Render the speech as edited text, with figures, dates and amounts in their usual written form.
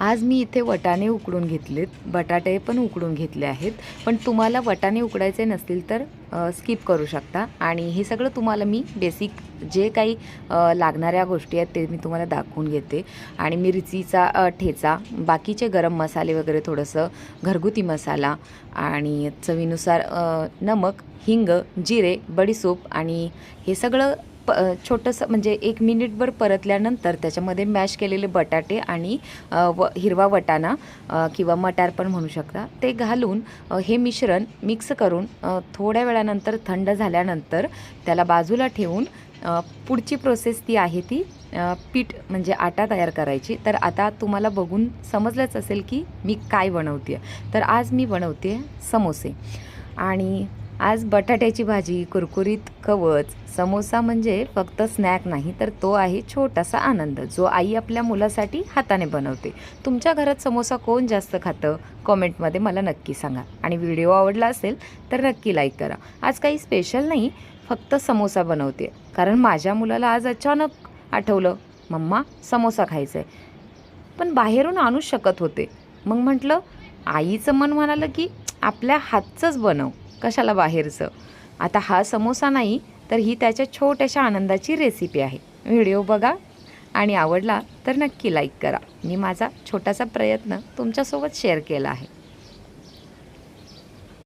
आज मी इथे वटाणे उकडून घेतलेत, बटाटे पण उकडून घेतले आहेत. पण तुम्हाला वटाणे उकडायचे नसतील तर स्किप करू शकता. आणि हे सगळं तुम्हाला मी बेसिक जे काही लागणाऱ्या गोष्टी आहेत ते मी तुम्हाला दाखवून घेते. आणि मिरचीचा ठेचा, बाकीचे गरम मसाले वगैरे, थोडंसं घरगुती मसाला आणि चवीनुसार नमक, हिंग, जिरे, बडीशोप आणि हे सगळं छोटंसं म्हणजे 1 मिनिटभर परतल्यानंतर त्याच्यामध्ये मॅश केलेले बटाटे आणि हिरवा वटाणा किंवा मटार पण म्हणू शकता, ते घालून हे मिश्रण मिक्स करून थोड्या वेळानंतर थंड झाल्यानंतर त्याला बाजूला ठेवून पुढची प्रोसेस ती आहे ती पीठ म्हणजे आटा तयार करायची. तर आता तुम्हाला बघून समजलंच असेल की मी काय बनवते आहे. तर आज मी बनवते समोसे. आणि आज बटाट्याची भाजी, कुरकुरीत कवच, समोसा म्हणजे फक्त स्नॅक नाही, तर तो आहे छोटासा आनंद जो आई आपल्या मुलासाठी हाताने बनवते. तुमच्या घरात समोसा कोण जास्त खातं? कॉमेंटमध्ये मला नक्की सांगा. आणि व्हिडिओ आवडला असेल तर नक्की लाईक करा. आज काही स्पेशल नाही, फक्त समोसा बनवते कारण माझ्या मुलाला आज अचानक आठवलं, मम्मा समोसा खायचा आहे. पण बाहेरून आणूच शकत होते. मग म्हटलं, आईचं मन म्हणालं की आपल्या हातचंच बनव, कशाला बाहेरचं. आता हा समोसा नाही, तर ही त्याच्या छोट्याशा आनंदाची रेसिपी आहे. व्हिडिओ बघा आणि आवडला तर नक्की लाईक करा. मी माझा छोटासा प्रयत्न तुमच्यासोबत शेअर केला आहे.